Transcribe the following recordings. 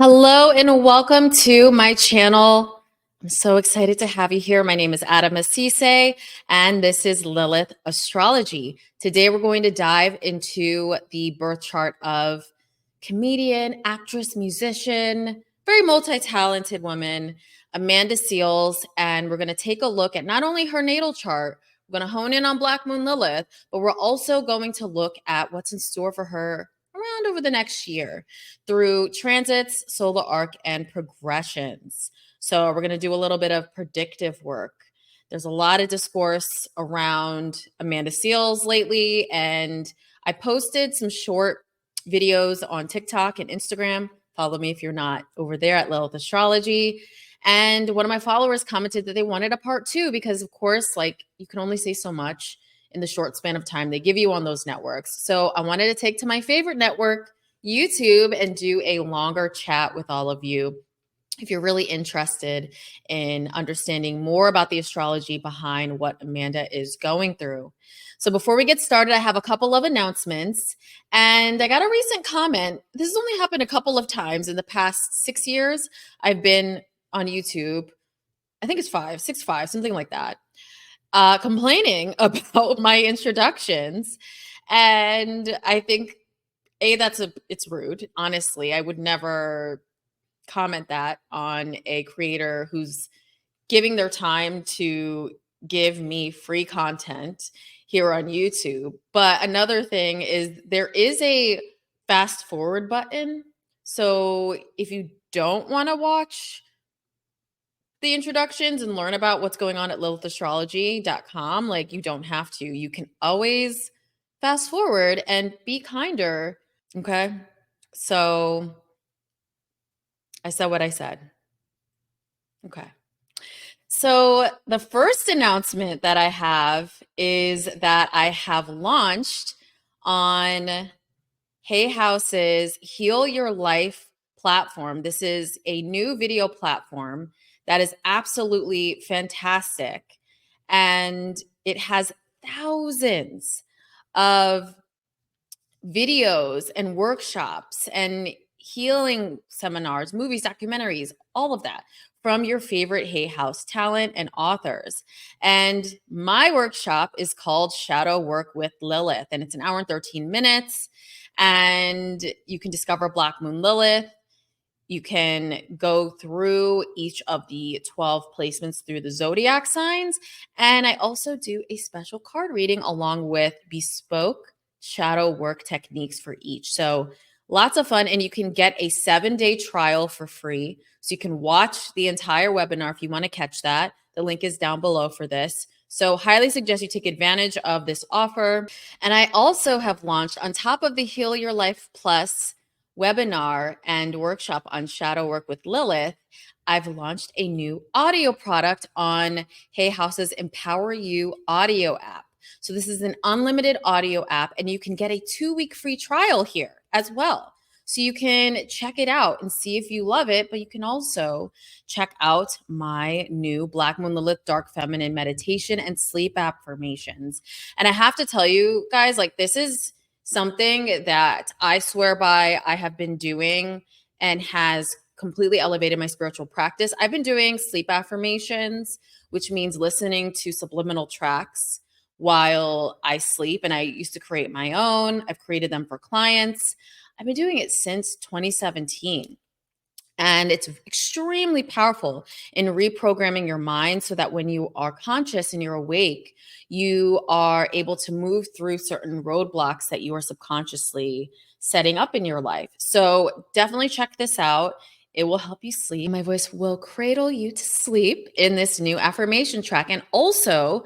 Hello and welcome to my channel. I'm so excited to have you here. My name is Adama Sesay and this is Lilith Astrology. Today we're going to dive into the birth chart of comedian, actress, musician, very multi-talented woman, Amanda Seales, and we're going to take a look at not only her natal chart, we're going to hone in on Black Moon Lilith, but we're also going to look at what's in store for her around over the next year through transits, solar arc, and progressions. So we're going to do a little bit of predictive work. There's a lot of discourse around Amanda Seales lately, and I posted some short videos on TikTok and Instagram. Follow me if you're not over there at Lilith Astrology. And one of my followers commented that they wanted a part two because, of course, like you can only say so much in the short span of time they give you on those networks. So I wanted to take to my favorite network, YouTube, and do a longer chat with all of you if you're really interested in understanding more about the astrology behind what Amanda is going through. So before we get started, I have a couple of announcements. And I got a recent comment. This has only happened a couple of times in the past 6 years. I've been on YouTube. I think it's 5, something like that. Complaining about my introductions. And I think it's rude. Honestly, I would never comment that on a creator who's giving their time to give me free content here on YouTube. But another thing is there is a fast forward button. So if you don't want to watch the introductions and learn about what's going on at lilithastrology.com, like you don't have to. You can always fast forward and be kinder. Okay. So I said what I said. Okay. So the first announcement that I have is that I have launched on Hay House's Heal Your Life platform. This is a new video platform that is absolutely fantastic. And it has thousands of videos and workshops and healing seminars, movies, documentaries, all of that from your favorite Hay House talent and authors. And my workshop is called Shadow Work with Lilith, and it's an hour and 13 minutes. And you can discover Black Moon Lilith. You can go through each of the 12 placements through the zodiac signs. And I also do a special card reading along with bespoke shadow work techniques for each. So lots of fun. And you can get a 7-day trial for free. So you can watch the entire webinar if you want to catch that. The link is down below for this. So highly suggest you take advantage of this offer. And I also have launched, on top of the Heal Your Life Plus webinar and workshop on shadow work with Lilith, I've launched a new audio product on Hay House's Empower You audio app. So this is an unlimited audio app, and you can get a 2-week free trial here as well. So you can check it out and see if you love it, but you can also check out my new Black Moon Lilith Dark Feminine meditation and sleep affirmations. And I have to tell you guys, like, this is something that I swear by, I have been doing and has completely elevated my spiritual practice. I've been doing sleep affirmations, which means listening to subliminal tracks while I sleep. And I used to create my own. I've created them for clients. I've been doing it since 2017. And it's extremely powerful in reprogramming your mind so that when you are conscious and you're awake, you are able to move through certain roadblocks that you are subconsciously setting up in your life. So definitely check this out. It will help you sleep. My voice will cradle you to sleep in this new affirmation track. And also,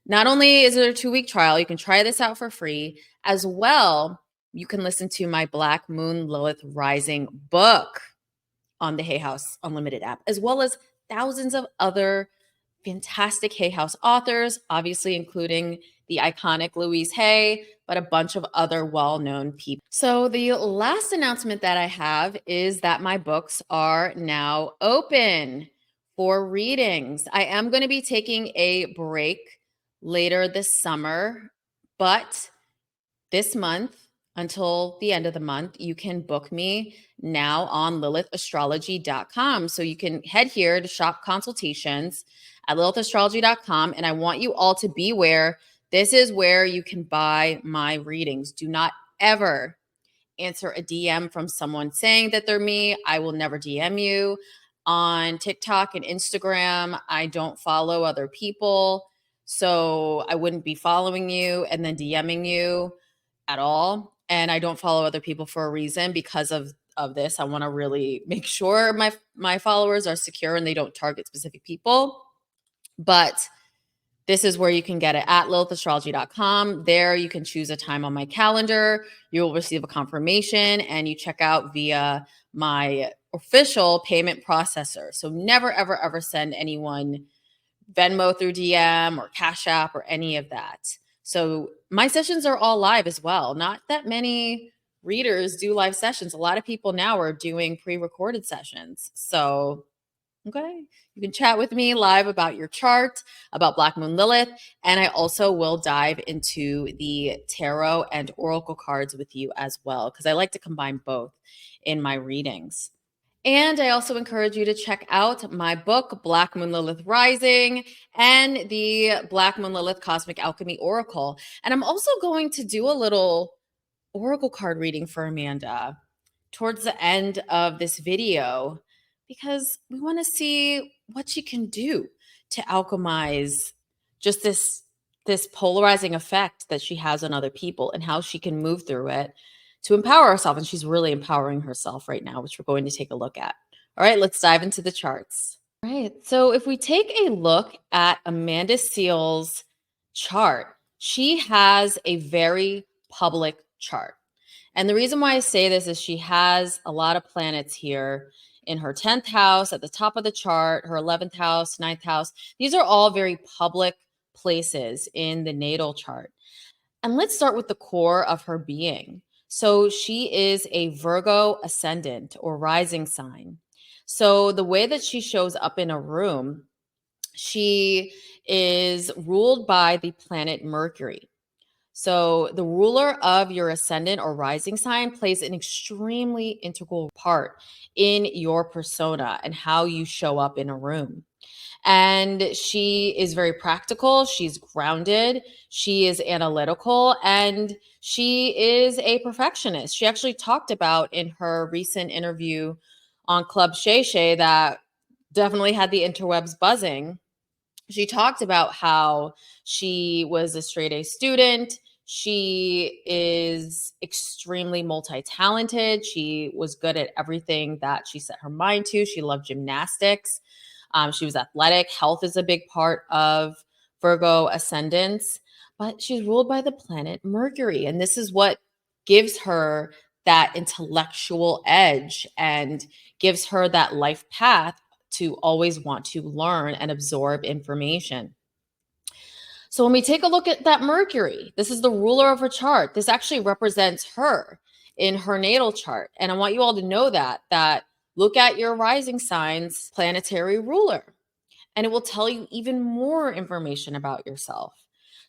not only is it a 2-week trial, you can try this out for free. As well, you can listen to my Black Moon Lilith Rising book on the Hay House Unlimited app, as well as thousands of other fantastic Hay House authors, obviously including the iconic Louise Hay, but a bunch of other well-known people. So the last announcement that I have is that my books are now open for readings. I am going to be taking a break later this summer, but this month until the end of the month, you can book me now on lilithastrology.com. So you can head here to shop consultations at lilithastrology.com. And I want you all to beware. This is where you can buy my readings. Do not ever answer a DM from someone saying that they're me. I will never DM you. On TikTok and Instagram, I don't follow other people. So I wouldn't be following you and then DMing you at all. And I don't follow other people for a reason because of this. I want to really make sure my followers are secure and they don't target specific people. But this is where you can get it at lilithastrology.com. There you can choose a time on my calendar. You will receive a confirmation and you check out via my official payment processor. So never, ever, ever send anyone Venmo through DM or Cash App or any of that. So my sessions are all live as well. Not that many readers do live sessions. A lot of people now are doing pre-recorded sessions. So okay. You can chat with me live about your chart, about Black Moon Lilith, and I also will dive into the tarot and oracle cards with you as well, because I like to combine both in my readings. And I also encourage you to check out my book, Black Moon Lilith Rising, and the Black Moon Lilith Cosmic Alchemy Oracle. And I'm also going to do a little oracle card reading for Amanda towards the end of this video, because we want to see what she can do to alchemize just this polarizing effect that she has on other people and how she can move through it to empower herself. And she's really empowering herself right now, which we're going to take a look at. All right, let's dive into the charts. All right, so if we take a look at Amanda Seal's chart, she has a very public chart. And the reason why I say this is she has a lot of planets here in her 10th house, at the top of the chart, her 11th house, 9th house. These are all very public places in the natal chart. And let's start with the core of her being. So she is a Virgo ascendant or rising sign. So the way that she shows up in a room, she is ruled by the planet Mercury. So the ruler of your ascendant or rising sign plays an extremely integral part in your persona and how you show up in a room. And she is very practical. She's grounded. She is analytical, and she is a perfectionist. She actually talked about in her recent interview on Club Sesay that definitely had the interwebs buzzing. She talked about how she was a straight A student. She is extremely multi-talented. She was good at everything that she set her mind to. She loved gymnastics. She was athletic. Health is a big part of Virgo ascendants, but she's ruled by the planet Mercury. And this is what gives her that intellectual edge and gives her that life path to always want to learn and absorb information. So when we take a look at that Mercury, this is the ruler of her chart. This actually represents her in her natal chart. And I want you all to know that look at your rising signs planetary ruler, and it will tell you even more information about yourself.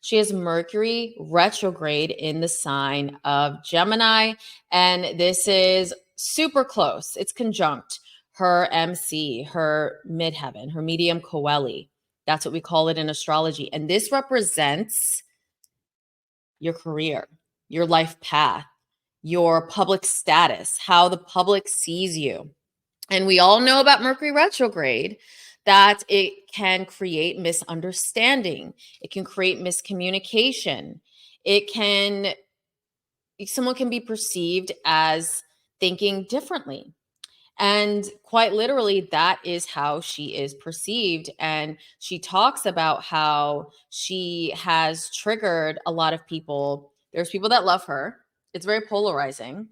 She has Mercury retrograde in the sign of Gemini, and this is super close. It's conjunct her MC, her midheaven, her medium coeli. That's what we call it in astrology. And this represents your career, your life path, your public status, how the public sees you. And we all know about Mercury retrograde that it can create misunderstanding. It can create miscommunication. Someone can be perceived as thinking differently. And quite literally, that is how she is perceived. And she talks about how she has triggered a lot of people. There's people that love her. It's very polarizing.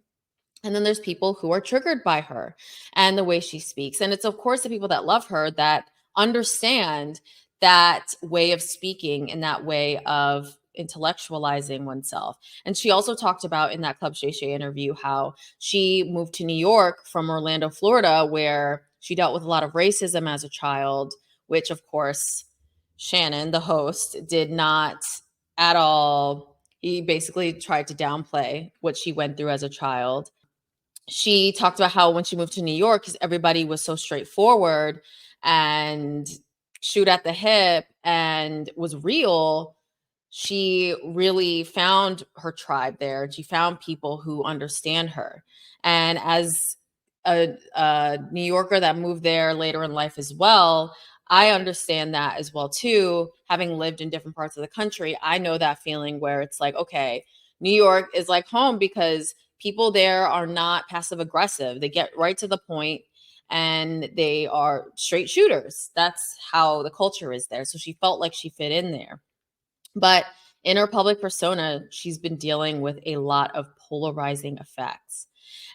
And then there's people who are triggered by her and the way she speaks. And it's, of course, the people that love her that understand that way of speaking and that way of intellectualizing oneself. And she also talked about in that Club Sesay interview how she moved to New York from Orlando, Florida, where she dealt with a lot of racism as a child, which, of course, Shannon, the host, did not at all He basically tried to downplay what she went through as a child. She talked about how when she moved to New York, because everybody was so straightforward and shoot at the hip and was real, she really found her tribe there. She found people who understand her. And as a New Yorker that moved there later in life as well, I understand that as well too. Having lived in different parts of the country, I know that feeling where it's like, okay, New York is like home because people there are not passive aggressive. They get right to the point and they are straight shooters. That's how the culture is there. So she felt like she fit in there. But in her public persona, she's been dealing with a lot of polarizing effects.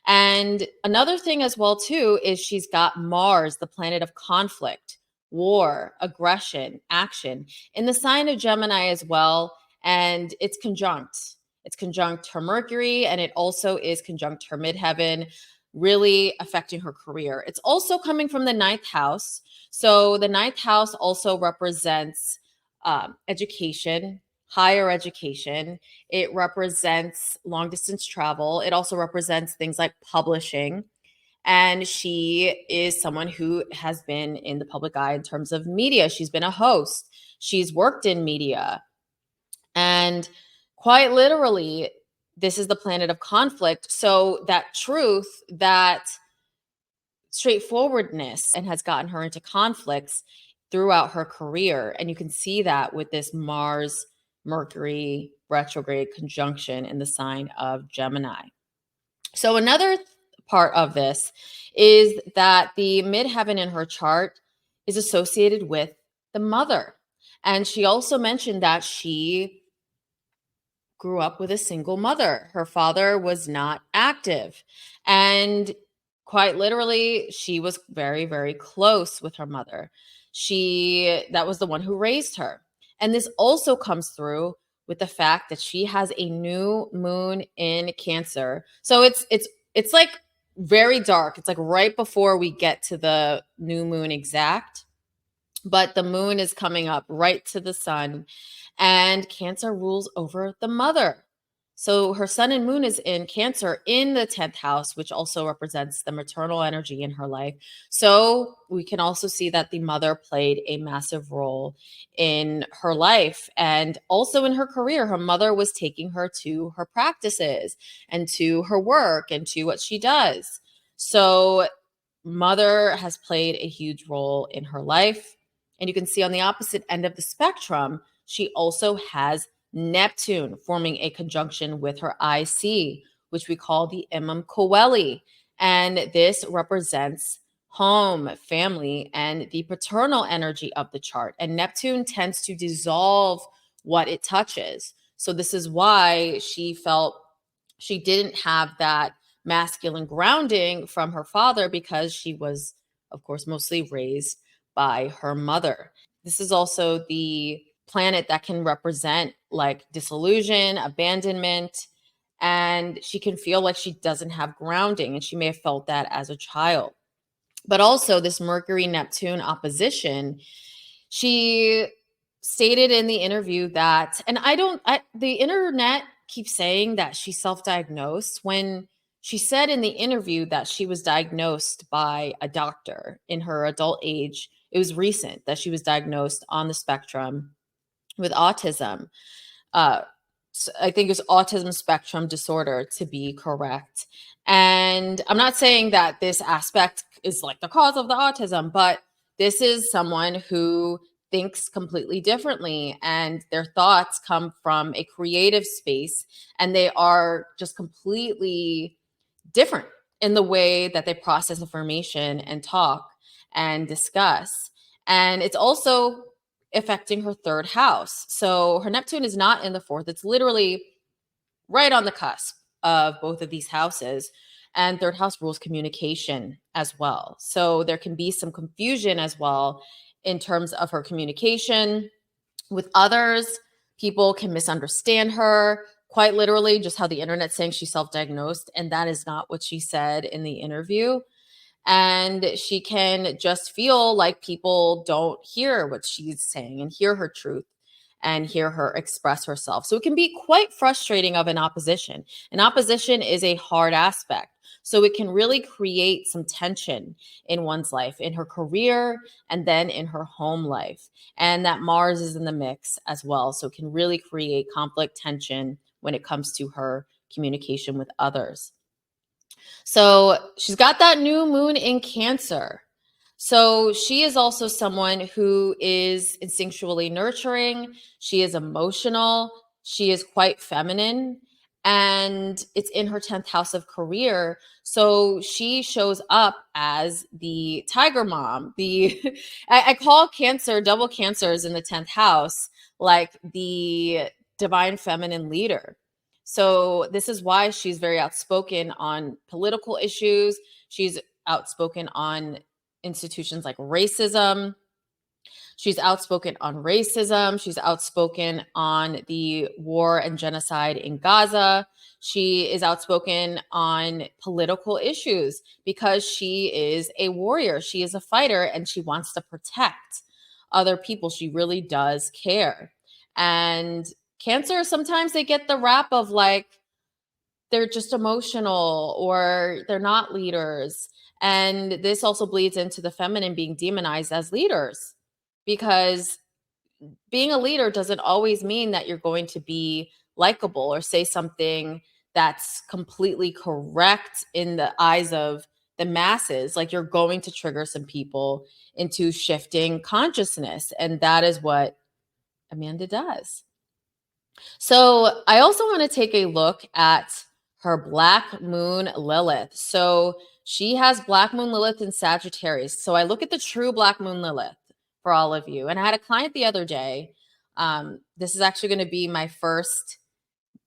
And another thing as well too is she's got Mars, the planet of conflict, war, aggression, action, in the sign of Gemini as well, and it's conjunct. It's conjunct her Mercury, and it also is conjunct her midheaven, really affecting her career. It's also coming from the ninth house. So the ninth house also represents education, higher education. It represents long distance travel. It also represents things like publishing. And she is someone who has been in the public eye in terms of media. She's been a host, she's worked in media. And quite literally, this is the planet of conflict. So that truth, that straightforwardness, and has gotten her into conflicts throughout her career. And you can see that with this Mars Mercury retrograde conjunction in the sign of Gemini. So another part of this is that the midheaven in her chart is associated with the mother. And she also mentioned that she grew up with a single mother. Her father was not active. And quite literally, she was very, very close with her mother. That was the one who raised her. And this also comes through with the fact that she has a new moon in Cancer. So it's like very dark. It's like right before we get to the new moon exact, but the moon is coming up right to the sun, and Cancer rules over the mother. So her sun and moon is in Cancer in the 10th house, which also represents the maternal energy in her life. So we can also see that the mother played a massive role in her life and also in her career. Her mother was taking her to her practices and to her work and to what she does. So mother has played a huge role in her life. And you can see on the opposite end of the spectrum, she also has Neptune forming a conjunction with her IC, which we call the Imam Coeli. And this represents home, family, and the paternal energy of the chart. And Neptune tends to dissolve what it touches. So this is why she felt she didn't have that masculine grounding from her father, because she was, of course, mostly raised by her mother. This is also the planet that can represent like disillusion, abandonment, and she can feel like she doesn't have grounding, and she may have felt that as a child. But also this Mercury Neptune opposition, she stated in the interview that, and the internet keeps saying that she self-diagnosed, when she said in the interview that she was diagnosed by a doctor in her adult age. It was recent that she was diagnosed on the spectrum with autism. Uh, I think it's autism spectrum disorder, to be correct. And I'm not saying that this aspect is like the cause of the autism, but this is someone who thinks completely differently, and their thoughts come from a creative space, and they are just completely different in the way that they process information and talk and discuss. And it's also affecting her third house. So her Neptune is not in the fourth. It's literally right on the cusp of both of these houses. And third house rules communication as well. So there can be some confusion as well in terms of her communication with others. People can misunderstand her, quite literally, just how the internet's saying she's self-diagnosed. And that is not what she said in the interview. And she can just feel like people don't hear what she's saying and hear her truth. and hear her express herself. So it can be quite frustrating of an opposition. An opposition is a hard aspect. So it can really create some tension in one's life, in her career, and then in her home life. And that Mars is in the mix as well. So it can really create conflict, tension when it comes to her communication with others. So she's got that new moon in Cancer. So she is also someone who is instinctually nurturing. She is emotional. She is quite feminine. And it's in her 10th house of career. So she shows up as the tiger mom. I call Cancer, double Cancers in the 10th house, like the divine feminine leader. So this is why she's very outspoken on political issues. She's outspoken on institutions like racism. She's outspoken on racism. She's outspoken on the war and genocide in Gaza. She is outspoken on political issues because she is a warrior. She is a fighter and she wants to protect other people. She really does care. And Cancer, sometimes they get the rap of like, they're just emotional or they're not leaders. And this also bleeds into the feminine being demonized as leaders because being a leader doesn't always mean that you're going to be likable or say something that's completely correct in the eyes of the masses. Like you're going to trigger some people into shifting consciousness. And that is what Amanda does. So I also want to take a look at her Black Moon Lilith. So she has Black Moon Lilith in Sagittarius. So I look at the true Black Moon Lilith for all of you. And I had a client the other day. This is actually going to be my first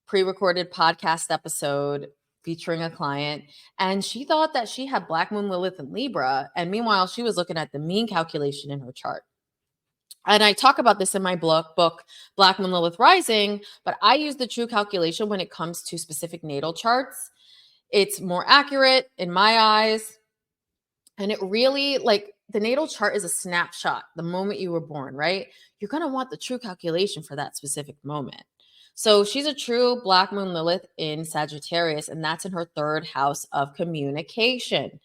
pre-recorded podcast episode featuring a client. And she thought that she had Black Moon Lilith in Libra. And meanwhile, she was looking at the mean calculation in her chart. And I talk about this in my book, Black Moon Lilith Rising, but I use the true calculation when it comes to specific natal charts. It's more accurate in my eyes. And it really, like, the natal chart is a snapshot, the moment you were born, right? You're going to want the true calculation for that specific moment. So she's a true Black Moon Lilith in Sagittarius, and that's in her 3rd house of communication.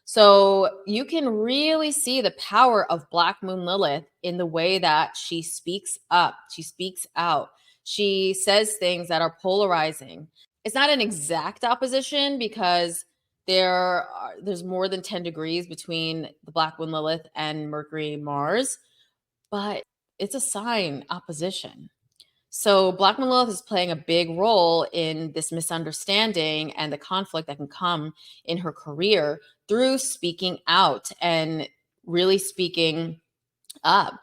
So you can really see the power of Black Moon Lilith in the way that she speaks up, she speaks out, she says things that are polarizing. It's not an exact opposition because there's more than 10 degrees between the Black Moon Lilith and Mercury Mars, but it's a sign opposition. So Black Moon Lilith is playing a big role in this misunderstanding and the conflict that can come in her career through speaking out and really speaking up.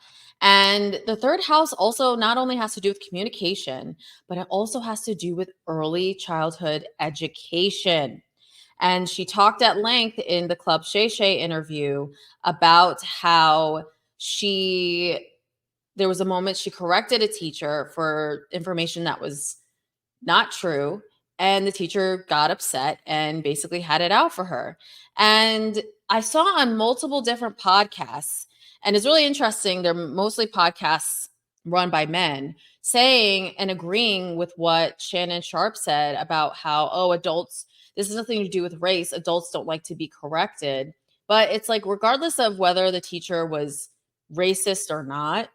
And the 3rd house also not only has to do with communication, but it also has to do with early childhood education. And she talked at length in the Club Shay Shay interview about how there was a moment she corrected a teacher for information that was not true. And the teacher got upset and basically had it out for her. And I saw on multiple different podcasts, and it's really interesting. They're mostly podcasts run by men saying and agreeing with what Shannon Sharp said about how, adults, this has nothing to do with race. Adults don't like to be corrected. But it's like, regardless of whether the teacher was racist or not,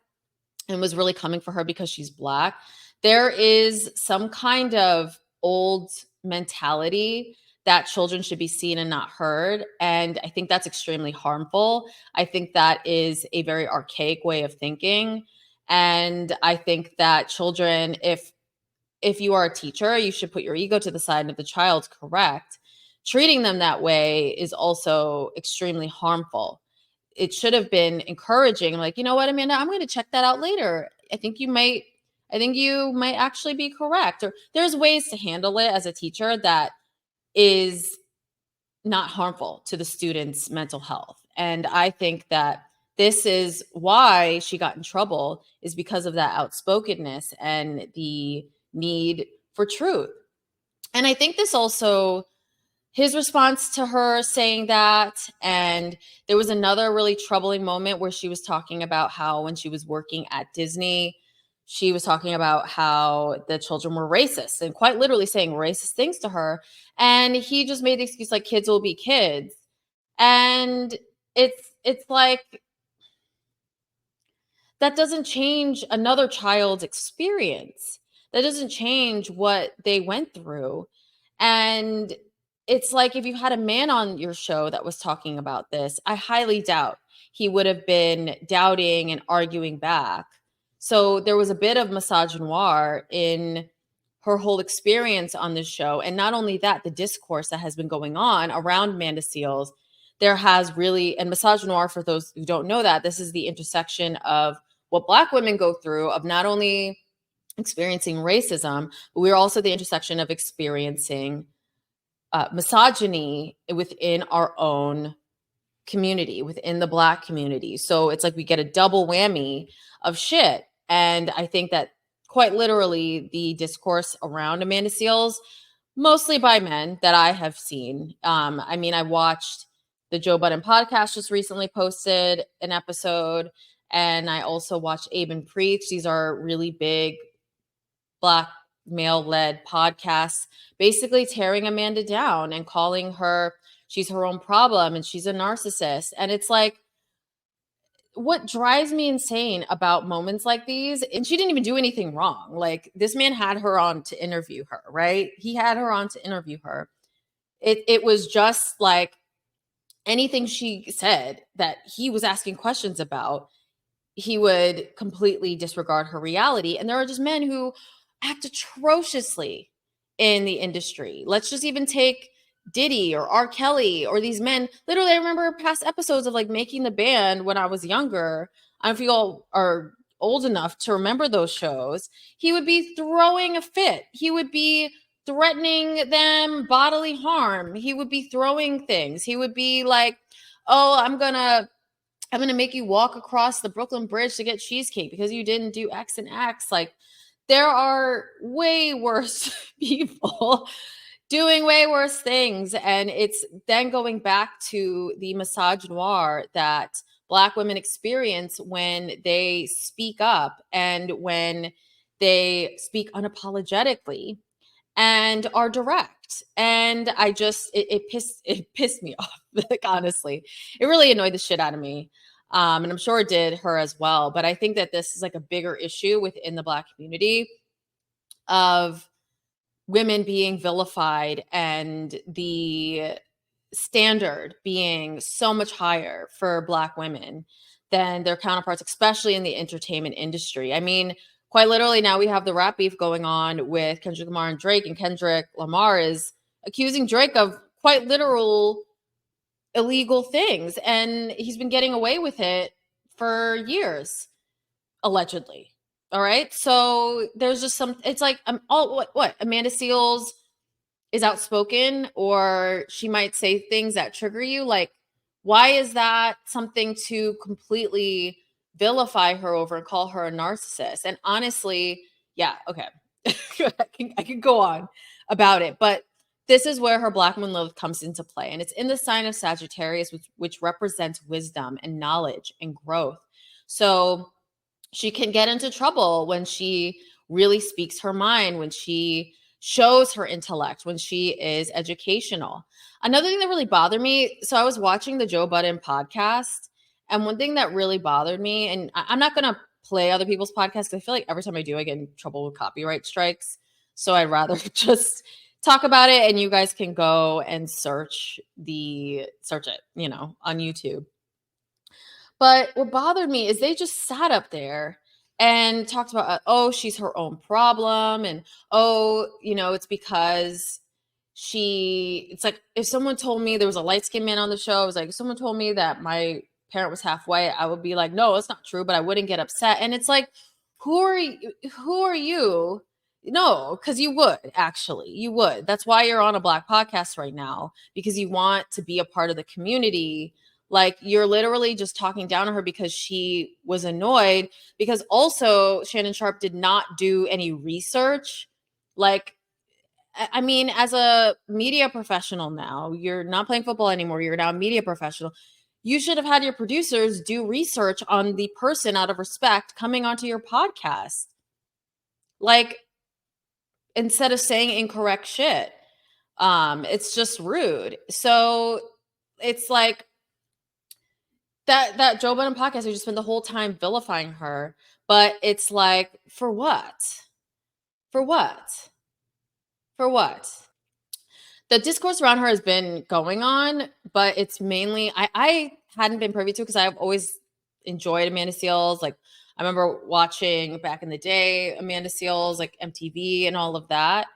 and was really coming for her because she's Black, there is some kind of old mentality that children should be seen and not heard. And I think that's extremely harmful. I think that is a very archaic way of thinking. And I think that children, if you are a teacher, you should put your ego to the side, and if the child's correct, treating them that way is also extremely harmful. It should have been encouraging, like, you know what, Amanda, I'm going to check that out later. I think you might actually be correct. Or there's ways to handle it as a teacher that is not harmful to the student's mental health. And I think that this is why she got in trouble, is because of that outspokenness and the need for truth. And I think this also, his response to her saying that, and there was another really troubling moment where she was talking about how when she was working at Disney, she was talking about how the children were racist and quite literally saying racist things to her. And he just made the excuse like kids will be kids. And it's like that doesn't change another child's experience. That doesn't change what they went through. And it's like if you had a man on your show that was talking about this, I highly doubt he would have been doubting and arguing back. So there was a bit of misogynoir in her whole experience on this show. And not only that, the discourse that has been going on around Amanda Seales, there has really, and misogynoir, for those who don't know that, this is the intersection of what Black women go through of not only experiencing racism, but we're also the intersection of experiencing misogyny within our own community, within the Black community. So it's like we get a double whammy of shit. And I think that quite literally the discourse around Amanda Seales, mostly by men that I have seen. I mean, I watched the Joe Budden podcast just recently posted an episode, and I also watched Abe and Preach. These are really big Black male-led podcasts, basically tearing Amanda down and calling her, she's her own problem and she's a narcissist. And it's like, what drives me insane about moments like these, and she didn't even do anything wrong. Like, this man had her on to interview her, right? He had her on to interview her. It was just like anything she said that he was asking questions about, he would completely disregard her reality. And there are just men who act atrociously in the industry. Let's just even take Diddy or R. Kelly or these men. Literally, I remember past episodes of like Making the Band when I was younger. I don't know if you all are old enough to remember those shows. He would be throwing a fit. He would be threatening them bodily harm. He would be throwing things. He would be like, oh, I'm gonna make you walk across the Brooklyn Bridge to get cheesecake because you didn't do X and X. Like, there are way worse people doing way worse things. And it's then going back to the misogynoir that Black women experience when they speak up and when they speak unapologetically and are direct. And I just, it pissed me off. Like, honestly, it really annoyed the shit out of me. And I'm sure it did her as well. But I think that this is like a bigger issue within the Black community of women being vilified and the standard being so much higher for Black women than their counterparts, especially in the entertainment industry. I mean, quite literally, now we have the rap beef going on with Kendrick Lamar and Drake, and Kendrick Lamar is accusing Drake of quite literal illegal things, and he's been getting away with it for years, allegedly. All right, so there's just some. It's like what Amanda Seales is outspoken, or she might say things that trigger you. Like, why is that something to completely vilify her over and call her a narcissist? And honestly, yeah, okay, I can go on about it, but this is where her Black Moon Lilith comes into play, and it's in the sign of Sagittarius, which represents wisdom and knowledge and growth. So she can get into trouble when she really speaks her mind, when she shows her intellect, when she is educational. Another thing that really bothered me, so I was watching the Joe Budden podcast, and one thing that really bothered me, and I'm not going to play other people's podcasts because I feel like every time I do, I get in trouble with copyright strikes. So I'd rather just talk about it, and you guys can go and search it, on YouTube. But what bothered me is they just sat up there and talked about, oh, she's her own problem. And, oh, it's because it's like, if someone told me there was a light-skinned man on the show, I was like, if someone told me that my parent was half white, I would be like, no, it's not true, but I wouldn't get upset. And it's like, who are you? No, because you would. That's why you're on a Black podcast right now, because you want to be a part of the community. Like, you're literally just talking down on her because she was annoyed, because also Shannon Sharpe did not do any research. Like, I mean, as a media professional now, you're not playing football anymore. You're now a media professional. You should have had your producers do research on the person out of respect coming onto your podcast. Like, instead of saying incorrect shit. It's just rude. So it's like that Joe Budden podcast, they just spent the whole time vilifying her. But it's like, for what? For what? For what? The discourse around her has been going on, but it's mainly I hadn't been privy to because I've always enjoyed Amanda Seales. Like, I remember watching back in the day Amanda Seales, like MTV and all of that.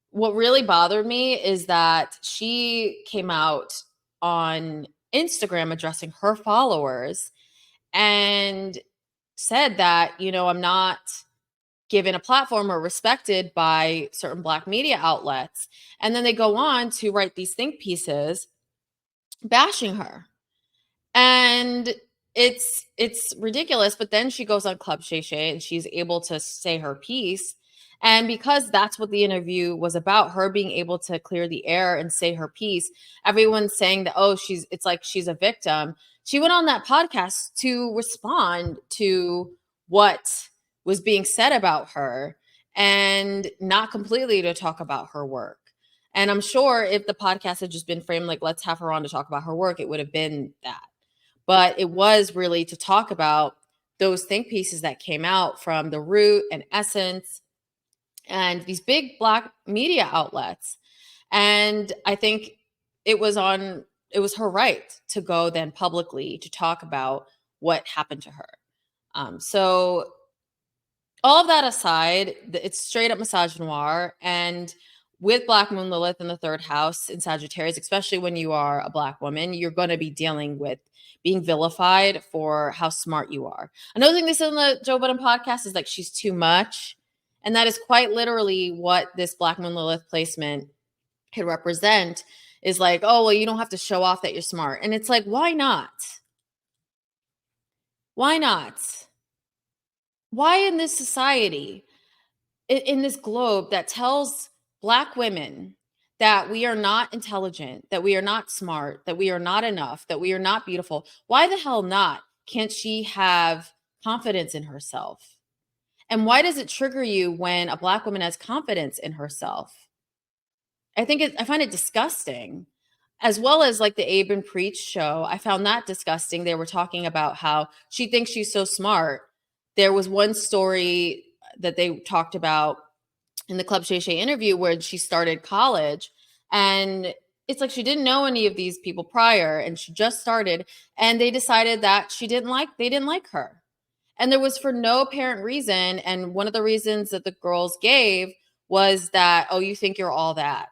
What really bothered me is that she came out on Instagram addressing her followers and said that, I'm not given a platform or respected by certain Black media outlets. And then they go on to write these think pieces bashing her. And it's ridiculous, but then she goes on Club Shay Shay and she's able to say her piece. And because that's what the interview was about, her being able to clear the air and say her piece, everyone's saying that, oh, it's like she's a victim. She went on that podcast to respond to what was being said about her and not completely to talk about her work. And I'm sure if the podcast had just been framed like, let's have her on to talk about her work, it would have been that. But it was really to talk about those think pieces that came out from The Root and Essence and these big Black media outlets. And I think it was her right to go then publicly to talk about what happened to her. So all of that aside, it's straight up misogynoir. And with Black Moon Lilith in the third house in Sagittarius, especially when you are a Black woman, you're going to be dealing with being vilified for how smart you are. Another thing they said on the Joe Budden podcast is like, she's too much. And that is quite literally what this Black Moon Lilith placement could represent, is like, oh, well, you don't have to show off that you're smart. And it's like, why not? Why not? Why in this society, in this globe that tells Black women that we are not intelligent, that we are not smart, that we are not enough, that we are not beautiful, why the hell not? Can't she have confidence in herself? And why does it trigger you when a Black woman has confidence in herself? I find it disgusting. As well as like the Abe and Preach show, I found that disgusting. They were talking about how she thinks she's so smart. There was one story that they talked about in the Club Shay Shay interview where she started college, and it's like she didn't know any of these people prior and she just started, and they decided that they didn't like her. And there was for no apparent reason. And one of the reasons that the girls gave was that, oh, you think you're all that.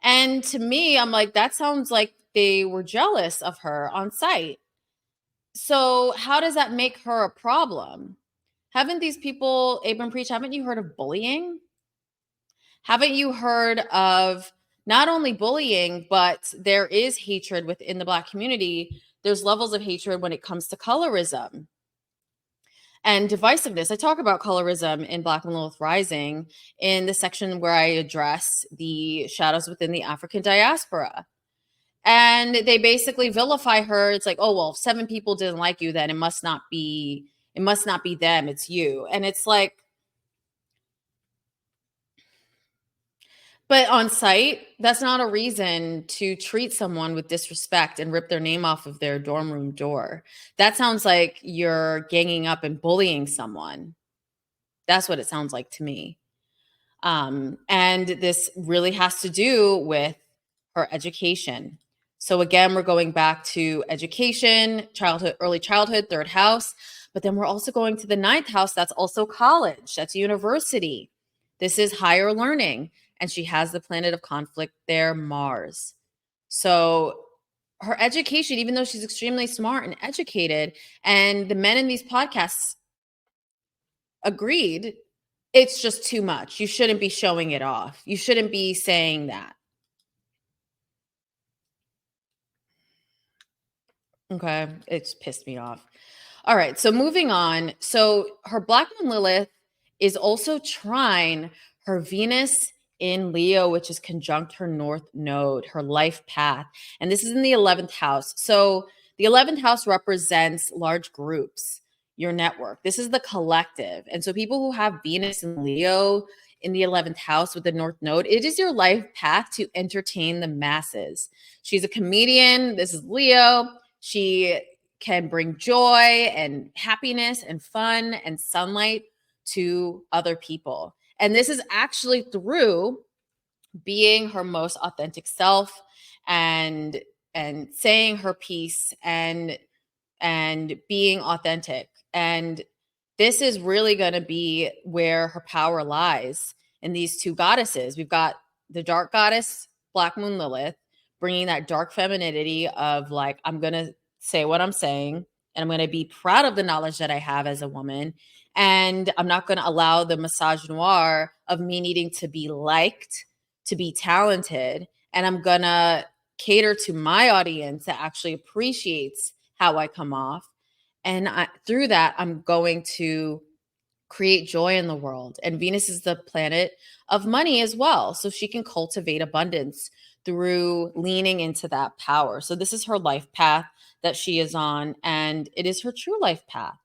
And to me, I'm like, that sounds like they were jealous of her on site. So how does that make her a problem? Haven't these people, Abram Preach, haven't you heard of bullying? Haven't you heard of not only bullying, but there is hatred within the Black community? There's levels of hatred when it comes to colorism and divisiveness. I talk about colorism in Black Moon Lilith Rising in the section where I address the shadows within the African diaspora. And they basically vilify her. It's like, oh, well, if 7 people didn't like you, then it must not be them, it's you. And it's like, but on site, that's not a reason to treat someone with disrespect and rip their name off of their dorm room door. That sounds like you're ganging up and bullying someone. That's what it sounds like to me. And this really has to do with her education. So again, we're going back to education, childhood, early childhood, third house, but then we're also going to the 9th house. That's also college. That's university. This is higher learning. And she has the planet of conflict there, Mars. So her education, even though she's extremely smart and educated, and the men in these podcasts agreed, it's just too much. You shouldn't be showing it off. You shouldn't be saying that. Okay. It's pissed me off. All right. So moving on. So her Black Moon Lilith is also trine her Venus in Leo, which is conjunct her North Node, her life path. And this is in the 11th house. So the 11th house represents large groups. your network. This is the collective. And so people who have Venus and Leo in the 11th house with the North Node, it is your life path to entertain the masses. She's a comedian. This is Leo. She can bring joy and happiness and fun and sunlight to other people. And this is actually through being her most authentic self and saying her piece and being authentic. And this is really going to be where her power lies in these two goddesses. We've got the dark goddess, Black Moon Lilith, bringing that dark femininity of like, I'm going to say what I'm saying, and I'm going to be proud of the knowledge that I have as a woman. And I'm not going to allow the misogynoir of me needing to be liked, to be talented. And I'm going to cater to my audience that actually appreciates how I come off. And through that, I'm going to create joy in the world. And Venus is the planet of money as well. So she can cultivate abundance through leaning into that power. So this is her life path that she is on, and it is her true life path.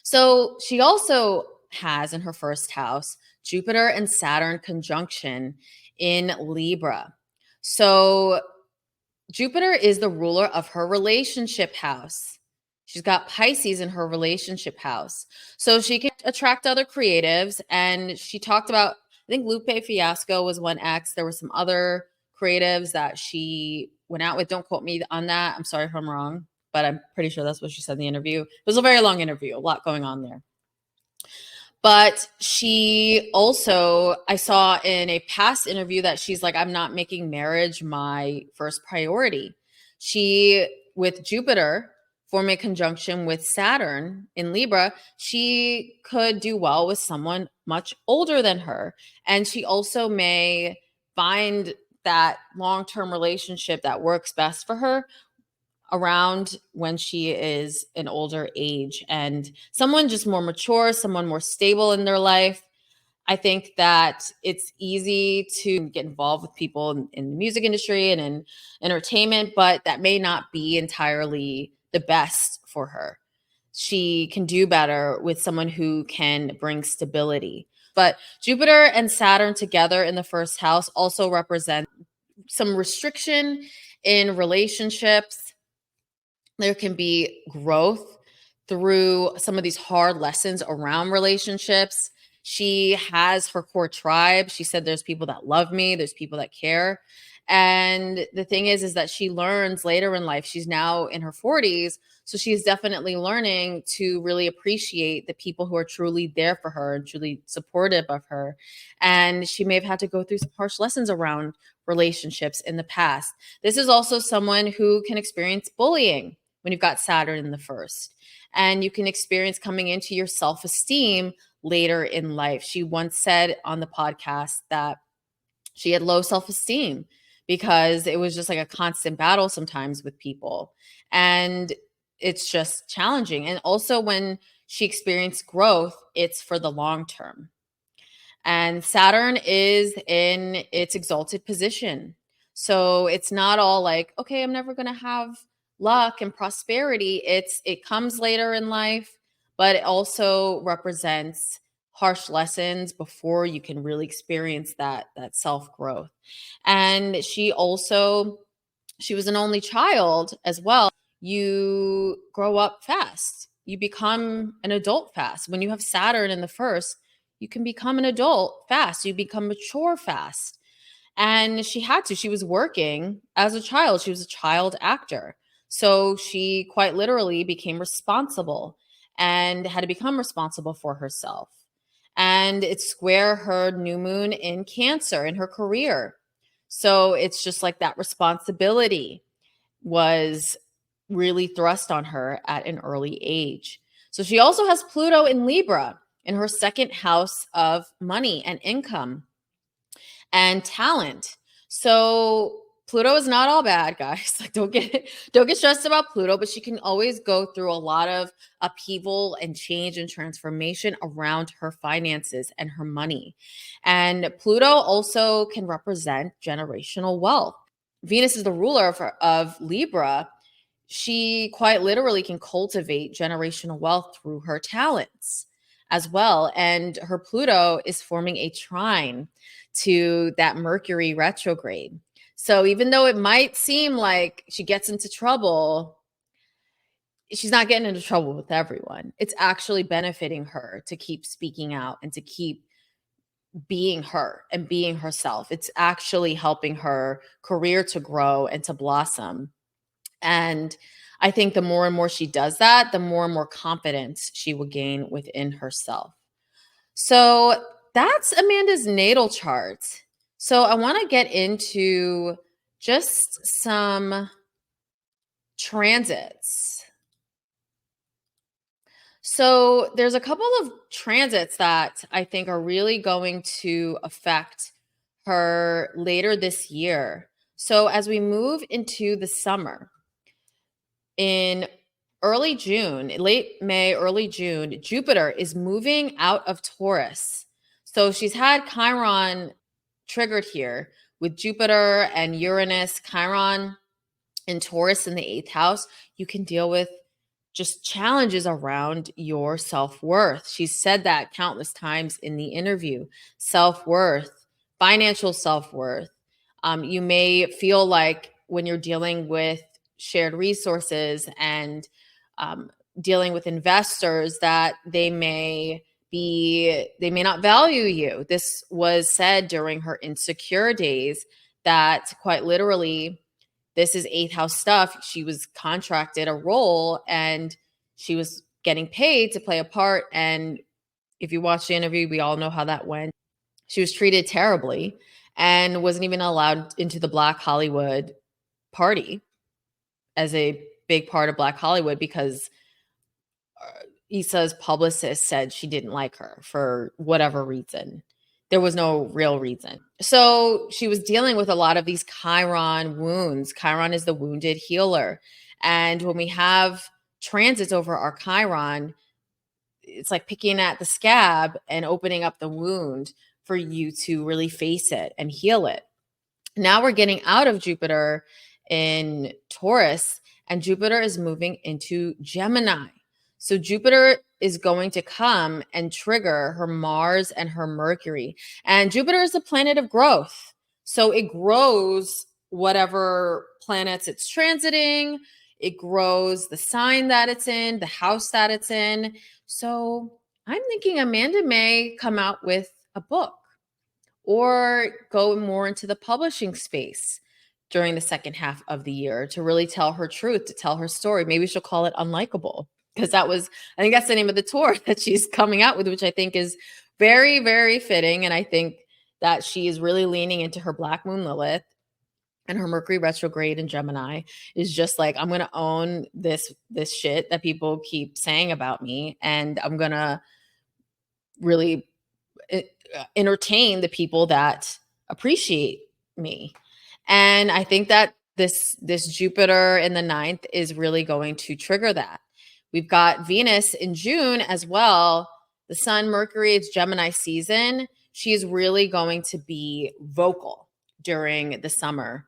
So she also has in her first house Jupiter and Saturn conjunction in Libra. So Jupiter is the ruler of her relationship house. She's got Pisces in her relationship house. So she can attract other creatives. And she talked about, I think Lupe Fiasco was one ex. There were some other creatives that she went out with. Don't quote me on that. I'm sorry if I'm wrong, but I'm pretty sure that's what she said in the interview. It was a very long interview, a lot going on there. But she also, I saw in a past interview that she's like, I'm not making marriage my first priority. She, with Jupiter forming a conjunction with Saturn in Libra, she could do well with someone much older than her. And she also may find that long-term relationship that works best for her around when she is an older age, and someone just more mature, someone more stable in their life. I think that it's easy to get involved with people in the music industry and in entertainment, but that may not be entirely the best for her. She can do better with someone who can bring stability. But Jupiter and Saturn together in the first house also represent some restriction in relationships. There can be growth through some of these hard lessons around relationships. She has her core tribe. She said there's people that love me, there's people that care. And the thing is that she learns later in life. She's now in her 40s, so she's definitely learning to really appreciate the people who are truly there for her and truly supportive of her. And she may have had to go through some harsh lessons around relationships in the past. This is also someone who can experience bullying when you've got Saturn in the first. And you can experience coming into your self-esteem later in life. She once said on the podcast that she had low self-esteem because it was just like a constant battle sometimes with people. And it's just challenging. And also when she experienced growth, it's for the long term. And Saturn is in its exalted position. So it's not all like, okay, I'm never going to have luck and prosperity. It comes later in life, but it also represents harsh lessons before you can really experience that self-growth. And she was an only child as well. You grow up fast. You become an adult fast. When you have Saturn in the first, you can become an adult fast. You become mature fast. And she had to. She was working as a child. She was a child actor. So she quite literally became responsible and had to become responsible for herself. And it's square her new moon in Cancer in her career. So it's just like that responsibility was really thrust on her at an early age. So she also has Pluto in Libra in her second house of money and income and talent. So Pluto is not all bad, guys. Like don't get stressed about Pluto, but she can always go through a lot of upheaval and change and transformation around her finances and her money. And Pluto also can represent generational wealth. Venus is the ruler of Libra. she quite literally can cultivate generational wealth through her talents as well. And her Pluto is forming a trine to that Mercury retrograde. So even though it might seem like she gets into trouble, she's not getting into trouble with everyone. It's actually benefiting her to keep speaking out and to keep being her and being herself. It's actually helping her career to grow and to blossom. And I think the more and more she does that, the more and more confidence she will gain within herself. So that's Amanda's natal chart. So I want to get into just some transits. So there's a couple of transits that I think are really going to affect her later this year. So as we move into the summer, in early June, late May, early June, Jupiter is moving out of Taurus. So she's had Chiron triggered here with Jupiter and Uranus, Chiron and Taurus in the eighth house. You can deal with just challenges around your self-worth. She's said that countless times in the interview. Self-worth, financial self-worth. You may feel like when you're dealing with shared resources and dealing with investors that they may not value you. This was said during her insecure days that quite literally this is eighth house stuff. She was contracted a role and she was getting paid to play a part. And if you watch the interview, we all know how that went. She was treated terribly and wasn't even allowed into the Black Hollywood party as a big part of Black Hollywood because Issa's publicist said she didn't like her for whatever reason. There was no real reason. So she was dealing with a lot of these Chiron wounds. Chiron is the wounded healer. And when we have transits over our Chiron, it's like picking at the scab and opening up the wound for you to really face it and heal it. Now we're getting out of Jupiter in Taurus, and Jupiter is moving into Gemini. So Jupiter is going to come and trigger her Mars and her Mercury. And Jupiter is the planet of growth. So it grows whatever planets it's transiting. It grows the sign that it's in, the house that it's in. So I'm thinking Amanda may come out with a book or go more into the publishing space during the second half of the year to really tell her truth, to tell her story. Maybe she'll call it Unlikable, because I think that's the name of the tour that she's coming out with, which I think is very, very fitting. And I think that she is really leaning into her Black Moon Lilith, and her Mercury retrograde in Gemini is just like, I'm going to own this shit that people keep saying about me. And I'm going to really entertain the people that appreciate me. And I think that this Jupiter in the ninth is really going to trigger that. We've got Venus in June as well. The Sun, Mercury, it's Gemini season. She is really going to be vocal during the summer.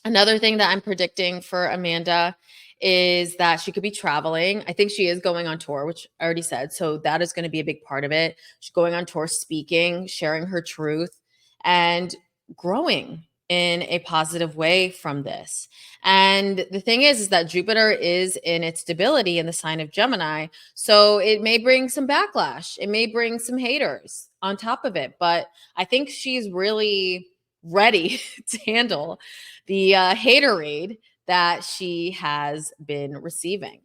Another thing that I'm predicting for Amanda is that she could be traveling. I think she is going on tour, which I already said. So that is going to be a big part of it. She's going on tour, speaking, sharing her truth, and growing in a positive way from this. And the thing is that Jupiter is in its stability in the sign of Gemini. So it may bring some backlash. It may bring some haters on top of it. But I think she's really ready to handle the haterade that she has been receiving.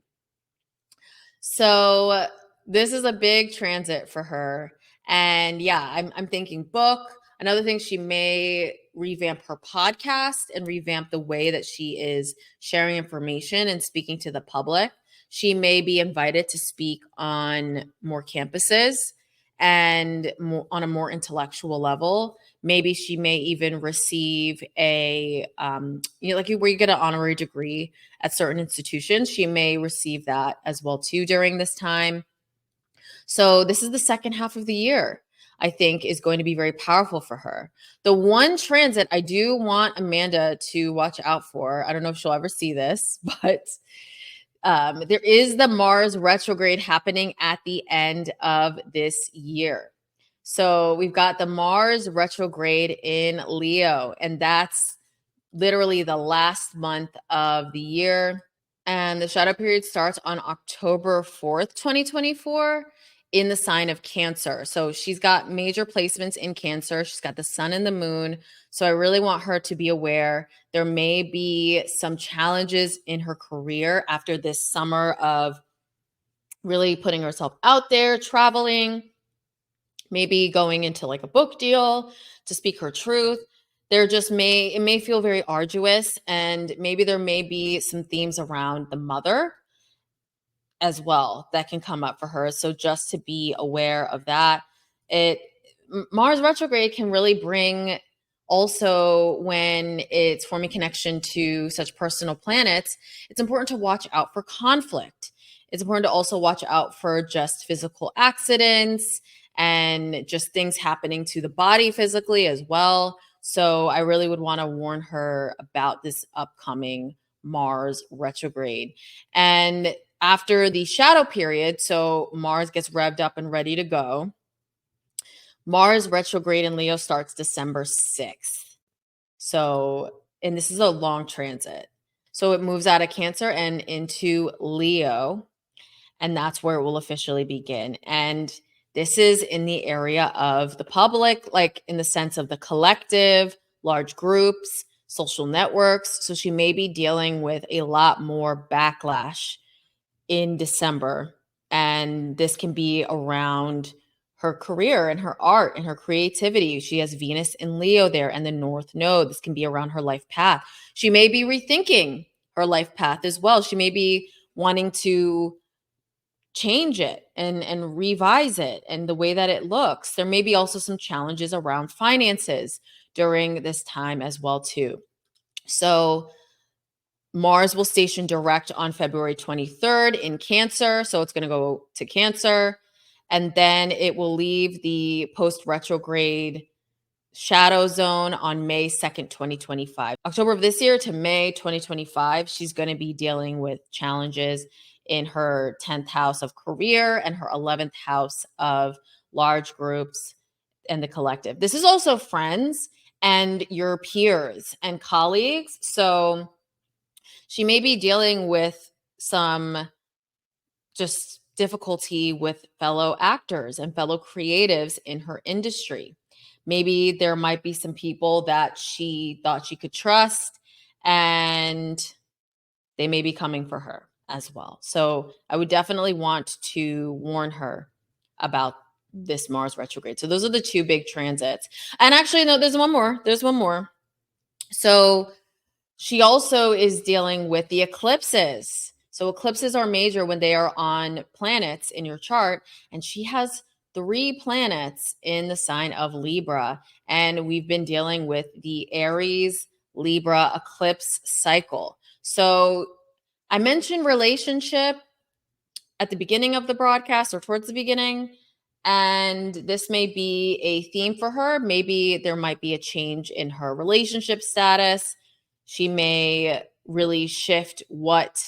So this is a big transit for her. And yeah, I'm thinking book. Another thing, she may revamp her podcast and revamp the way that she is sharing information and speaking to the public. She may be invited to speak on more campuses and on a more intellectual level. Maybe she may even receive a, like where you get an honorary degree at certain institutions. She may receive that as well too during this time. So this is the second half of the year. I think is going to be very powerful for her. The one transit I do want Amanda to watch out for, I don't know if she'll ever see this, but there is the Mars retrograde happening at the end of this year. So we've got the Mars retrograde in Leo, and that's literally the last month of the year. And the shadow period starts on October 4th, 2024, in the sign of Cancer. So she's got major placements in Cancer. She's got the sun and the moon. So I really want her to be aware. There may be some challenges in her career after this summer of really putting herself out there, traveling, maybe going into like a book deal to speak her truth. It may feel very arduous, and maybe there may be some themes around the mother as well that can come up for her. So just to be aware of that. Mars retrograde can really bring, also when it's forming connection to such personal planets, it's important to watch out for conflict. It's important to also watch out for just physical accidents and just things happening to the body physically as well. So I really would want to warn her about this upcoming Mars retrograde. And after the shadow period, so Mars gets revved up and ready to go, Mars retrograde in Leo starts December 6th. So, and this is a long transit. So it moves out of Cancer and into Leo, and that's where it will officially begin. And this is in the area of the public, like in the sense of the collective, large groups, social networks. So she may be dealing with a lot more backlash in December. And this can be around her career and her art and her creativity. She has Venus in Leo there and the North Node. This can be around her life path. She may be rethinking her life path as well. She may be wanting to change it and revise it and the way that it looks. There may be also some challenges around finances during this time as well too. So Mars will station direct on February 23rd in Cancer. So it's going to go to Cancer. And then it will leave the post retrograde shadow zone on May 2nd, 2025. October of this year to May 2025, she's going to be dealing with challenges in her 10th house of career and her 11th house of large groups and the collective. This is also friends and your peers and colleagues. So she may be dealing with some just difficulty with fellow actors and fellow creatives in her industry. Maybe there might be some people that she thought she could trust, and they may be coming for her as well. So I would definitely want to warn her about this Mars retrograde. So those are the two big transits. And actually, no, there's one more. There's one more. So she also is dealing with the eclipses. So eclipses are major when they are on planets in your chart. And she has 3 planets in the sign of Libra. And we've been dealing with the Aries Libra eclipse cycle. So I mentioned relationship at the beginning of the broadcast or towards the beginning. And this may be a theme for her. Maybe there might be a change in her relationship status. She may really shift what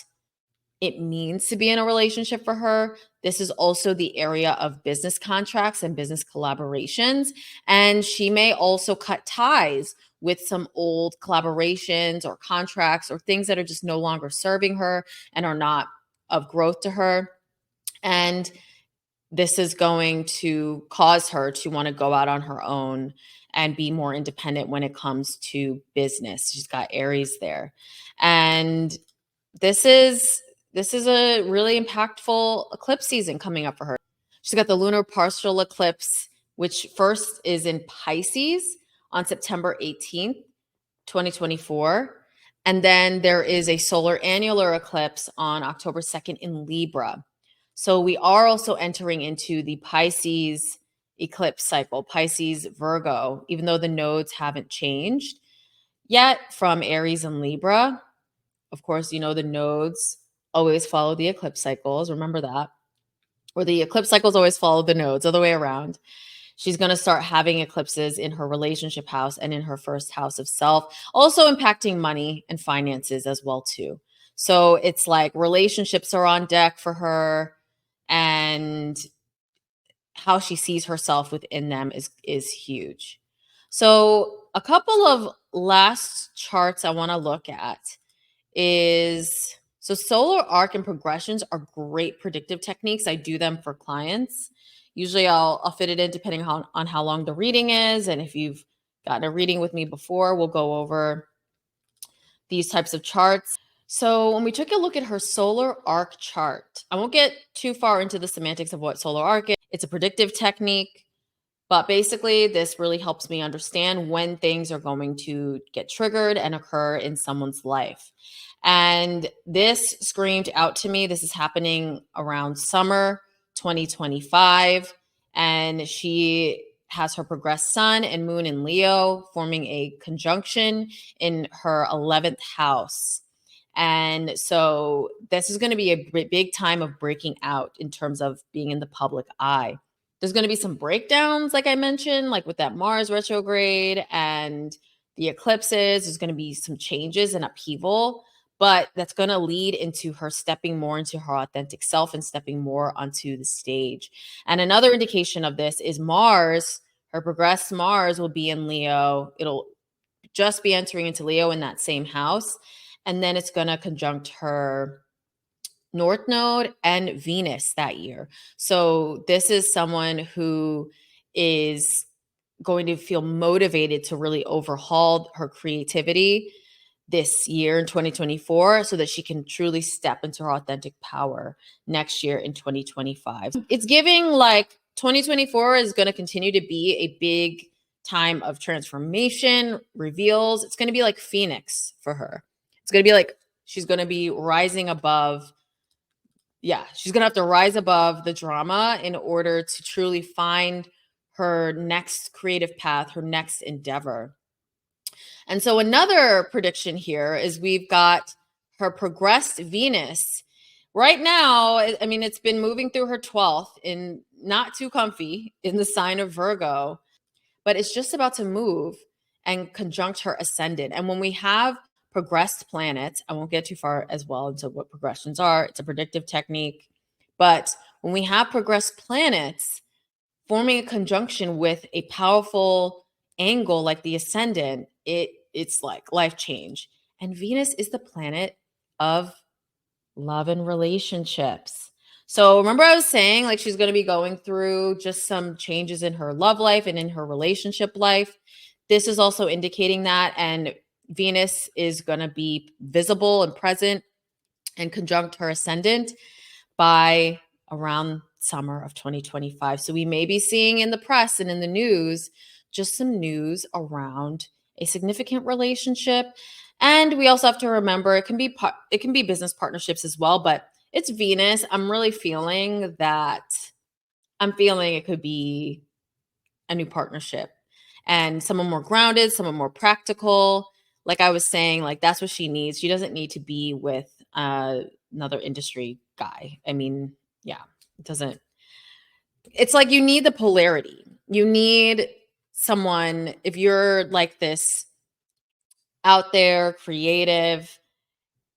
it means to be in a relationship for her. This is also the area of business contracts and business collaborations. And she may also cut ties with some old collaborations or contracts or things that are just no longer serving her and are not of growth to her. And this is going to cause her to want to go out on her own and be more independent when it comes to business. She's got Aries there. And this is a really impactful eclipse season coming up for her. She's got the lunar partial eclipse, which first is in Pisces on September 18th, 2024. And then there is a solar annular eclipse on October 2nd in Libra. So we are also entering into the Pisces eclipse cycle, Pisces Virgo, even though the nodes haven't changed yet from Aries and Libra. Of course, you know, the nodes always follow the eclipse cycles. Remember that. Or the eclipse cycles always follow the nodes, other way around. She's going to start having eclipses in her relationship house and in her first house of self, also impacting money and finances as well too. So it's like relationships are on deck for her, and how she sees herself within them is huge. So a couple of last charts I want to look at is, so solar arc and progressions are great predictive techniques. I do them for clients. Usually I'll fit it in depending on how long the reading is, and if you've gotten a reading with me before, we'll go over these types of charts. So when we took a look at her solar arc chart, I won't get too far into the semantics of what solar arc is. It's a predictive technique, but basically this really helps me understand when things are going to get triggered and occur in someone's life. And this screamed out to me. This is happening around summer 2025. And she has her progressed sun and moon in Leo forming a conjunction in her 11th house. And so this is going to be a big time of breaking out in terms of being in the public eye. There's going to be some breakdowns, like I mentioned, like with that Mars retrograde and the eclipses. There's going to be some changes and upheaval, but that's going to lead into her stepping more into her authentic self and stepping more onto the stage. And another indication of this is Mars. Her progressed Mars will be in Leo. It'll just be entering into Leo in that same house. And then it's going to conjunct her North Node and Venus that year. So this is someone who is going to feel motivated to really overhaul her creativity this year in 2024 so that she can truly step into her authentic power next year in 2025. It's giving like 2024 is going to continue to be a big time of transformation, reveals. It's going to be like Phoenix for her. It's going to be like she's going to be rising above. Yeah, she's going to have to rise above the drama in order to truly find her next creative path, her next endeavor. And so another prediction here is we've got her progressed Venus. Right now, I mean, it's been moving through her 12th in not too comfy in the sign of Virgo, but it's just about to move and conjunct her ascendant. And when we have progressed planets, I won't get too far as well into what progressions are. It's a predictive technique. But when we have progressed planets forming a conjunction with a powerful angle like the ascendant, it's like life change. And Venus is the planet of love and relationships. So remember I was saying like she's going to be going through just some changes in her love life and in her relationship life. This is also indicating that, and Venus is going to be visible and present and conjunct her ascendant by around summer of 2025. So we may be seeing in the press and in the news just some news around a significant relationship. And we also have to remember it can be business partnerships as well, but it's Venus. I'm really feeling that it could be a new partnership and someone more grounded, someone more practical. Like I was saying, like that's what she needs. She doesn't need to be with another industry guy. I mean, yeah, it doesn't. It's like you need the polarity. You need someone, if you're like this out there, creative,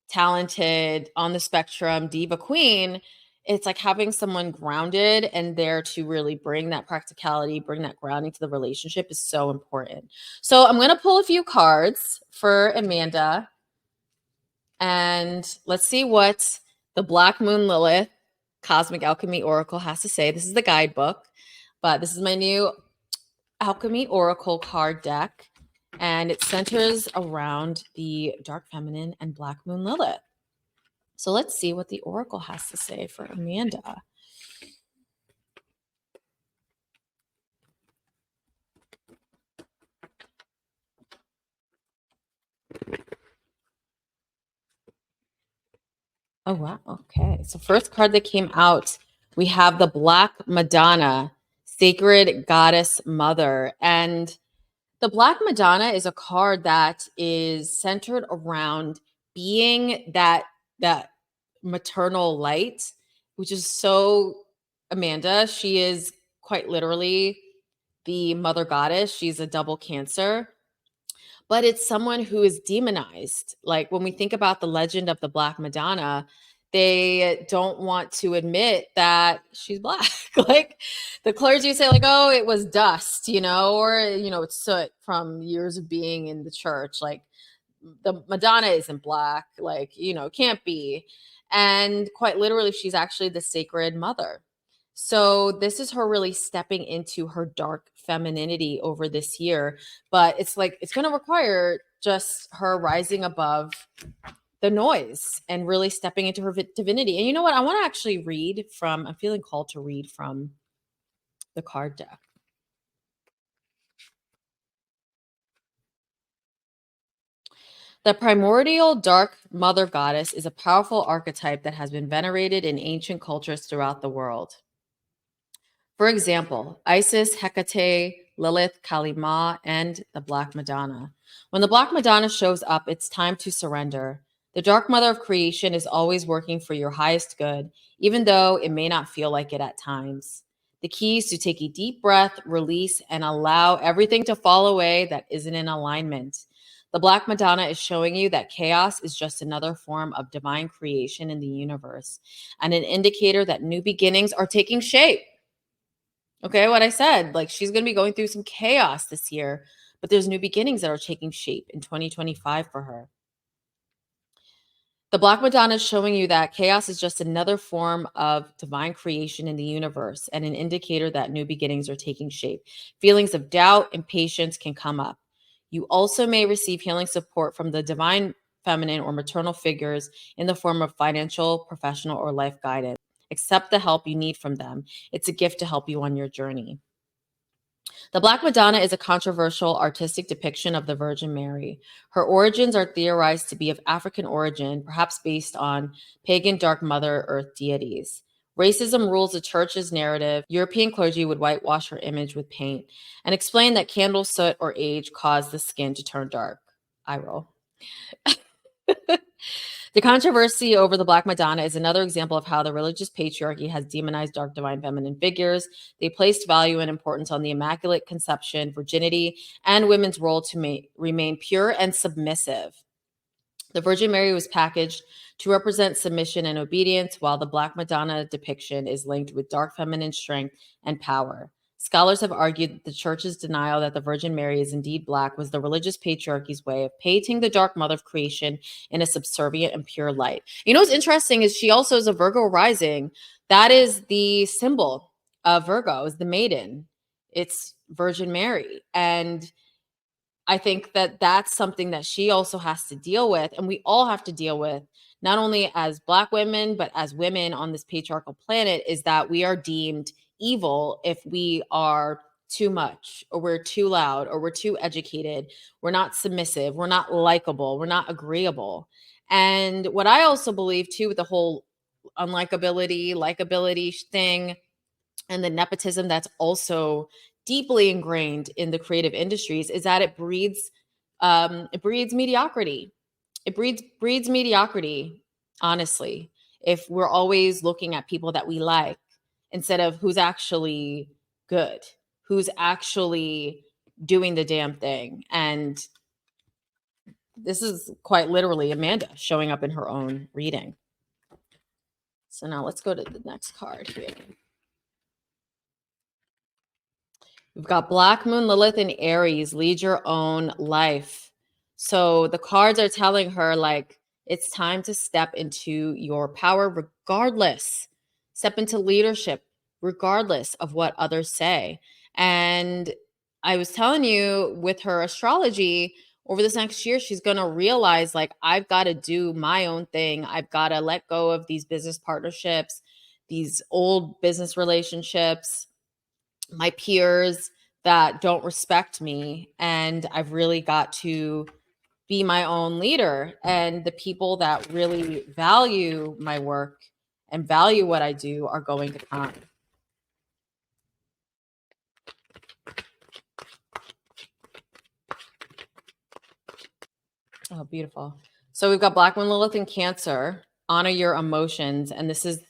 talented, on the spectrum, diva queen, it's like having someone grounded and there to really bring that practicality, bring that grounding to the relationship is so important. So I'm going to pull a few cards for Amanda, and let's see what the Black Moon Lilith Cosmic Alchemy Oracle has to say. This is the guidebook, but this is my new Alchemy Oracle card deck, and it centers around the Dark Feminine and Black Moon Lilith. So let's see what the Oracle has to say for Amanda. Oh, wow. Okay. So first card that came out, we have the Black Madonna, Sacred Goddess Mother. And the Black Madonna is a card that is centered around being that maternal light, which is so Amanda. She is quite literally the mother goddess. She's a double Cancer, but it's someone who is demonized. Like when we think about the legend of the Black Madonna, they don't want to admit that she's Black. Like the clergy say, like, oh, it was dust, or, it's soot from years of being in the church. Like the Madonna isn't Black, like, can't be. And quite literally, she's actually the sacred mother. So this is her really stepping into her dark femininity over this year. But it's like, it's going to require just her rising above the noise and really stepping into her divinity. And you know what? I want to actually I'm feeling called to read from the card deck. The primordial dark mother goddess is a powerful archetype that has been venerated in ancient cultures throughout the world. For example, Isis, Hecate, Lilith, Kali Ma, and the Black Madonna. When the Black Madonna shows up, it's time to surrender. The dark mother of creation is always working for your highest good, even though it may not feel like it at times. The key is to take a deep breath, release, and allow everything to fall away that isn't in alignment. The Black Madonna is showing you that chaos is just another form of divine creation in the universe and an indicator that new beginnings are taking shape. Okay, what I said, like she's going to be going through some chaos this year, but there's new beginnings that are taking shape in 2025 for her. The Black Madonna is showing you that chaos is just another form of divine creation in the universe and an indicator that new beginnings are taking shape. Feelings of doubt and patience can come up. You also may receive healing support from the divine feminine or maternal figures in the form of financial, professional, or life guidance. Accept the help you need from them. It's a gift to help you on your journey. The Black Madonna is a controversial artistic depiction of the Virgin Mary. Her origins are theorized to be of African origin, perhaps based on pagan dark mother earth deities. Racism rules the church's narrative. European clergy would whitewash her image with paint and explain that candle soot or age caused the skin to turn dark. I roll. The controversy over the Black Madonna is another example of how the religious patriarchy has demonized dark divine feminine figures. They placed value and importance on the immaculate conception, virginity, and women's role to remain pure and submissive. The Virgin Mary was packaged to represent submission and obedience, while the Black Madonna depiction is linked with dark feminine strength and power. Scholars have argued that the church's denial that the Virgin Mary is indeed Black was the religious patriarchy's way of painting the dark mother of creation in a subservient and pure light. You know what's interesting is she also is a Virgo rising. That is the symbol of Virgo, is the maiden. It's Virgin Mary. And I think that that's something that she also has to deal with, and we all have to deal with, not only as Black women, but as women on this patriarchal planet, is that we are deemed evil if we are too much, or we're too loud, or we're too educated, we're not submissive, we're not likable, we're not agreeable. And what I also believe too, with the whole unlikability, likability thing, and the nepotism that's also deeply ingrained in the creative industries, is that it breeds mediocrity. It breeds mediocrity, honestly, if we're always looking at people that we like instead of who's actually good, who's actually doing the damn thing. And this is quite literally Amanda showing up in her own reading. So now let's go to the next card here. We've got Black Moon Lilith in Aries, lead your own life. So the cards are telling her, like, it's time to step into your power regardless. Step into leadership regardless of what others say. And I was telling you, with her astrology, over this next year, she's going to realize, like, I've got to do my own thing. I've got to let go of these business partnerships, these old business relationships, my peers that don't respect me, and I've really got to be my own leader. And the people that really value my work and value what I do are going to come. Oh, beautiful. So we've got Black Moon Lilith in Cancer. Honor your emotions. And this is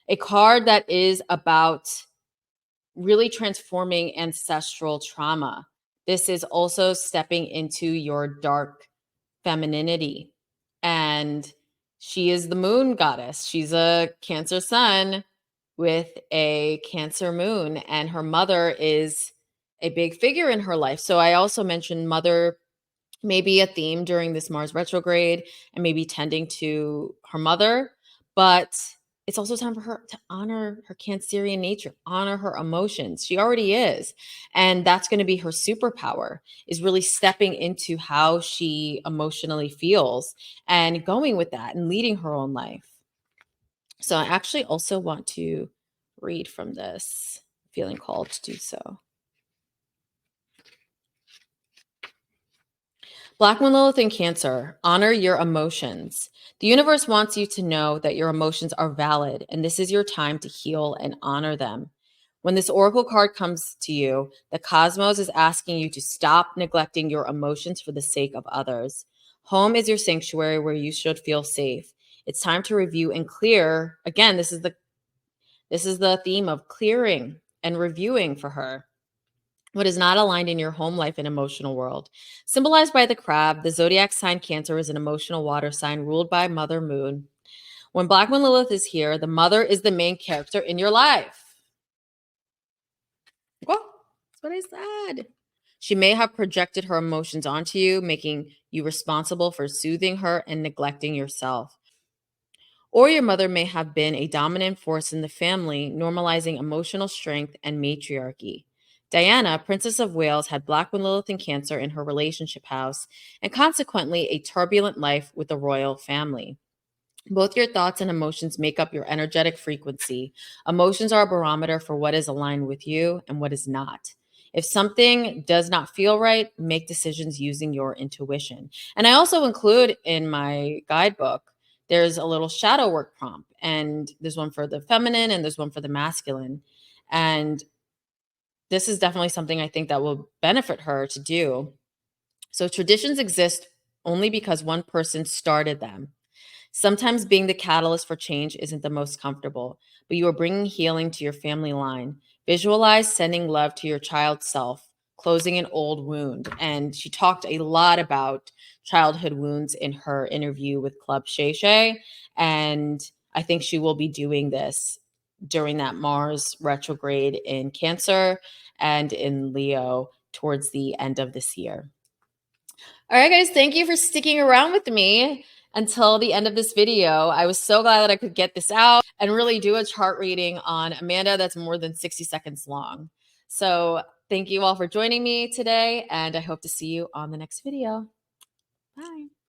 a card that is about really transforming ancestral trauma. This is also stepping into your dark femininity. And she is the moon goddess. She's a Cancer sun with a Cancer moon, and her mother is a big figure in her life. So I also mentioned mother may be a theme during this Mars retrograde and maybe tending to her mother, but it's also time for her to honor her Cancerian nature, honor her emotions. She already is. And that's going to be her superpower, is really stepping into how she emotionally feels and going with that and leading her own life. So I actually also want to read from this, feeling called to do so. Black Moon Lilith in Cancer, honor your emotions. The universe wants you to know that your emotions are valid, and this is your time to heal and honor them. When this oracle card comes to you, the cosmos is asking you to stop neglecting your emotions for the sake of others. Home is your sanctuary where you should feel safe. It's time to review and clear. Again, this is the theme of clearing and reviewing for her. What is not aligned in your home life and emotional world. Symbolized by the crab, the zodiac sign Cancer is an emotional water sign ruled by Mother Moon. When Black Moon Lilith is here, the mother is the main character in your life. Well, that's what I said. She may have projected her emotions onto you, making you responsible for soothing her and neglecting yourself. Or your mother may have been a dominant force in the family, normalizing emotional strength and matriarchy. Diana, Princess of Wales, had Black Moon Lilith and Cancer in her relationship house, and consequently a turbulent life with the royal family. Both your thoughts and emotions make up your energetic frequency. Emotions are a barometer for what is aligned with you and what is not. If something does not feel right, make decisions using your intuition. And I also include in my guidebook, there's a little shadow work prompt, and there's one for the feminine and there's one for the masculine. And this is definitely something I think that will benefit her to do. So traditions exist only because one person started them. Sometimes being the catalyst for change isn't the most comfortable, but you are bringing healing to your family line. Visualize sending love to your child self, closing an old wound. And she talked a lot about childhood wounds in her interview with Club Shay Shay. And I think she will be doing this during that Mars retrograde in Cancer and in Leo towards the end of this year. All right, guys, thank you for sticking around with me until the end of this video. I was so glad that I could get this out and really do a chart reading on Amanda that's more than 60 seconds long. So thank you all for joining me today, and I hope to see you on the next video. Bye.